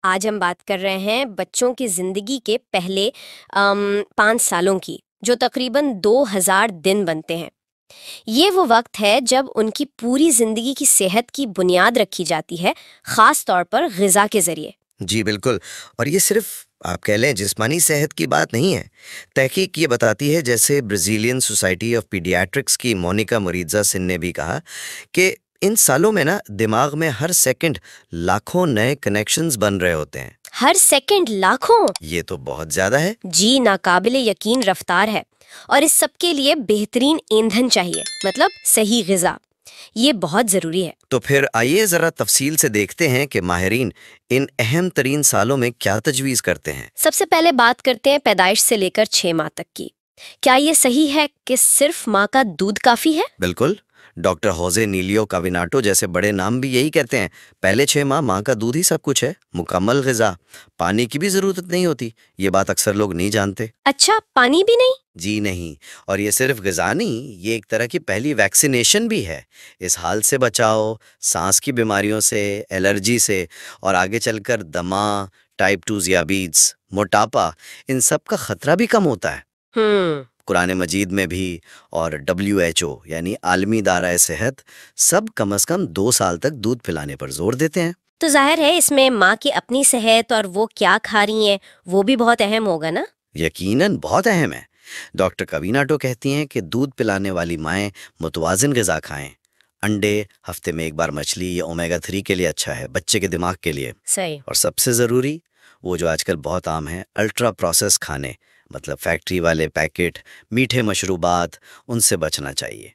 آج ہم بات کر رہے ہیں بچوں کی زندگی کے پہلے 5 سالوں کی، جو تقریباً 2000 دن بنتے ہیں۔ یہ وہ وقت ہے جب ان کی پوری زندگی کی صحت کی بنیاد رکھی جاتی ہے، خاص طور پر غذا کے ذریعے۔ جی بالکل، اور یہ صرف آپ کہہ لیں جسمانی صحت کی بات نہیں ہے۔ تحقیق یہ بتاتی ہے، جیسے برازیلین سوسائٹی آف پیڈیاٹرکس کی مونیکا مریزا سن نے بھی کہا کہ ان سالوں میں دماغ میں ہر سیکنڈ لاکھوں نئے کنیکشنز بن رہے ہوتے ہیں۔ ہر سیکنڈ لاکھوں! یہ تو بہت زیادہ ہے۔ جی، ناقابل یقین رفتار ہے، اور اس سب کے لیے بہترین ایندھن چاہیے، مطلب صحیح غذا۔ یہ بہت ضروری ہے۔ تو پھر آئیے ذرا تفصیل سے دیکھتے ہیں کہ ماہرین ان اہم ترین سالوں میں کیا تجویز کرتے ہیں۔ سب سے پہلے بات کرتے ہیں پیدائش سے لے کر 6 ماہ تک کی۔ کیا یہ صحیح ہے کہ صرف ماں کا دودھ کافی ہے؟ بالکل، ڈاکٹر ہوزے نیلیو کاویناٹو جیسے بڑے نام بھی یہی کہتے ہیں۔ پہلے 6 ماہ ماں کا دودھ ہی سب کچھ ہے، مکمل غذا، پانی کی بھی ضرورت نہیں ہوتی۔ یہ بات اکثر لوگ نہیں جانتے۔ اچھا، پانی بھی نہیں؟ جی نہیں، اور یہ صرف غذا نہیں، یہ ایک طرح کی پہلی ویکسینیشن بھی ہے۔ اس حال سے بچاؤ، سانس کی بیماریوں سے، الرجی سے، اور آگے چل کر دمہ، ٹائپ 2 ذیابیطس، موٹاپا، ان سب کا خطرہ بھی کم ہوتا ہے۔ قرآن مجید میں بھی اور WHO یعنی عالمی ادارہ صحت سب کم از کم 2 سال تک دودھ پلانے پر زور دیتے ہیں۔ تو ظاہر ہے اس میں ماں کی اپنی صحت اور وہ کیا کھا رہی ہیں وہ بھی بہت اہم ہوگا نا؟ یقیناً بہت اہم ہے۔ ڈاکٹر کویناٹو کہتی ہیں کہ دودھ پلانے والی مائیں متوازن غذا کھائیں۔ انڈے، ہفتے میں 1 بار مچھلی یا اومیگا 3 کے لیے اچھا ہے، بچے کے دماغ کے لیے۔ صحیح۔ اور سب سے ضروری، وہ جو آج کل بہت عام ہے، الٹرا پروسیس کھانے، مطلب فیکٹری والے پیکٹ، میٹھے مشروبات، ان سے بچنا چاہیے۔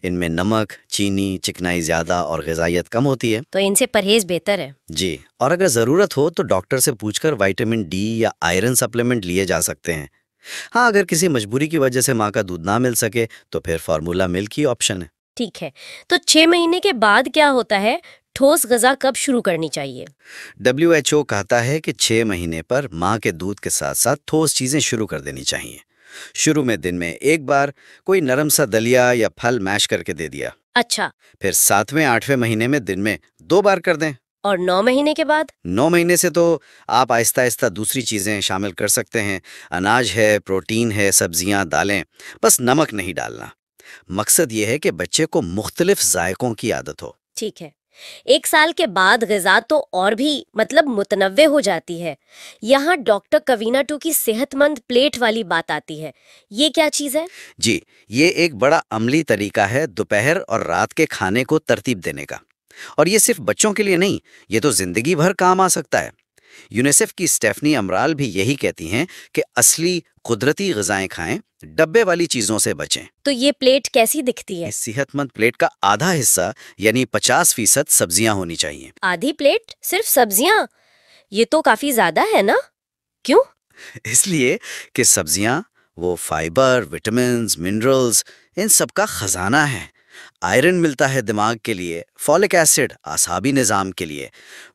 ان میں نمک، چینی، چکنائی زیادہ اور غذائیت کم ہوتی ہے۔ تو ان سے پرہیز بہتر ہے۔ جی، اور اگر ضرورت ہو تو ڈاکٹر سے پوچھ کر وائٹامن ڈی یا آئرن سپلیمنٹ لیے جا سکتے ہیں۔ ہاں، اگر کسی مجبوری کی وجہ سے ماں کا دودھ نہ مل سکے تو پھر فارمولا ملک ہی آپشن ہے۔ ٹھیک ہے، تو 6 مہینے کے بعد کیا ہوتا ہے؟ ٹھوس غذا کب شروع کرنی چاہیے؟ WHO کہتا ہے کہ 6 مہینے پر ماں کے دودھ کے ساتھ ساتھ ٹھوس چیزیں شروع کر دینی چاہیے۔ شروع میں دن میں 1 بار کوئی نرم سا دلیا یا پھل میش کر کے دے دیا۔ اچھا، پھر 7ویں 8ویں مہینے میں دن میں 2 بار کر دیں۔ اور 9 مہینے کے بعد؟ 9 مہینے سے تو آپ آہستہ آہستہ دوسری چیزیں شامل کر سکتے ہیں۔ اناج ہے، پروٹین ہے، سبزیاں، دالیں، بس نمک نہیں ڈالنا۔ مقصد یہ ہے کہ بچے کو مختلف ذائقوں کی عادت ہو۔ ٹھیک ہے، 1 سال کے بعد غذا تو اور بھی متنوع ہو جاتی ہے۔ یہاں ڈاکٹر کویناٹو کی صحت مند پلیٹ والی بات آتی ہے۔ یہ کیا چیز ہے؟ جی، یہ ایک بڑا عملی طریقہ ہے دوپہر اور رات کے کھانے کو ترتیب دینے کا۔ اور یہ صرف بچوں کے لیے نہیں، یہ تو زندگی بھر کام آ سکتا ہے۔ یونیسیف کی اسٹیفنی امرال بھی یہی کہتی ہیں کہ اصلی قدرتی غذائیں کھائیں، ڈبے والی چیزوں سے بچیں۔ تو یہ پلیٹ کیسی دکھتی ہے؟ اس صحت مند پلیٹ کا آدھا حصہ یعنی 50% سبزیاں ہونی چاہیے۔ آدھی پلیٹ صرف سبزیاں؟ یہ تو کافی زیادہ ہے نا؟ کیوں؟ اس لیے کہ سبزیاں وہ فائبر، وٹامنز، منرلز، ان سب کا خزانہ ہے۔ آئرن ملتا ہے دماغ کے لیے، فولک ایسڈ اعصابی نظام کے لیے،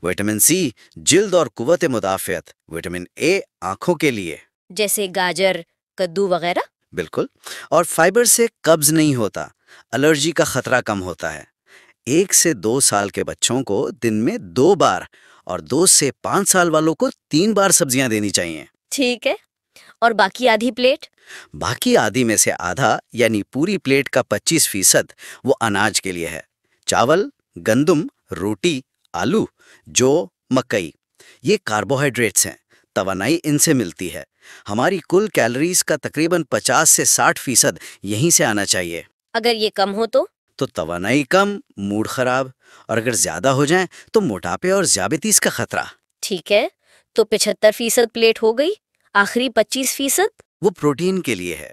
وٹامن سی جلد اور قوت مدافعت، وٹامن اے آنکھوں کے لیے، جیسے گاجر، کدو وغیرہ؟ بالکل، اور فائبر سے قبض نہیں ہوتا، الرجی کا خطرہ کم ہوتا ہے۔ 1 سے 2 سال کے بچوں کو دن میں 2 بار اور 2 سے 5 سال والوں کو 3 بار سبزیاں دینی چاہیے۔ ٹھیک ہے، اور باقی آدھی پلیٹ؟ باقی آدھی میں سے آدھا یعنی پوری پلیٹ کا 25% وہ اناج کے لیے ہے۔ چاول، گندم، روٹی، آلو، جو، مکئی، یہ کاربوہائیڈریٹس ہیں، توانائی ان سے ملتی ہے۔ ہماری کل کیلوریز کا تقریباً 50 سے 60% یہیں سے آنا چاہیے۔ اگر یہ کم ہو تو توانائی کم، موڈ خراب، اور اگر زیادہ ہو جائیں تو موٹاپے اور ذیابیطس کا خطرہ۔ ٹھیک ہے، تو 75% پلیٹ ہو گئی، آخری 25%؟ وہ پروٹین کے لیے ہے،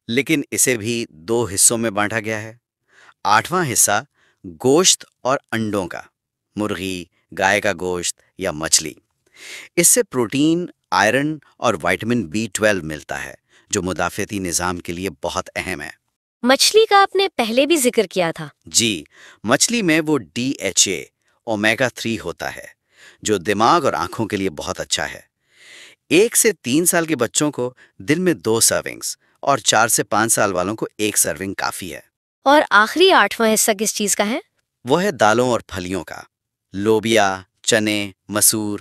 لیکن اسے بھی 2 حصوں میں بانٹا گیا ہے۔ 8واں حصہ گوشت اور انڈوں کا، مرغی، گائے کا گوشت یا مچھلی۔ اس سے پروٹین، آئرن اور وائٹامن B12 ملتا ہے، جو مدافعتی نظام کے لیے بہت اہم ہے۔ مچھلی کا آپ نے پہلے بھی ذکر کیا تھا۔ جی، مچھلی میں وہ DHA، اومیگا 3 ہوتا ہے، جو دماغ اور آنکھوں کے لیے بہت اچھا ہے۔ 1 سے 3 سال کے بچوں کو دن میں 2 سرونگز اور 4 سے 5 سال والوں کو 1 سرونگ کافی ہے۔ اور آخری 8واں حصہ کس چیز کا ہے؟ وہ ہے دالوں اور پھلیوں کا، لوبیا، چنے، مسور،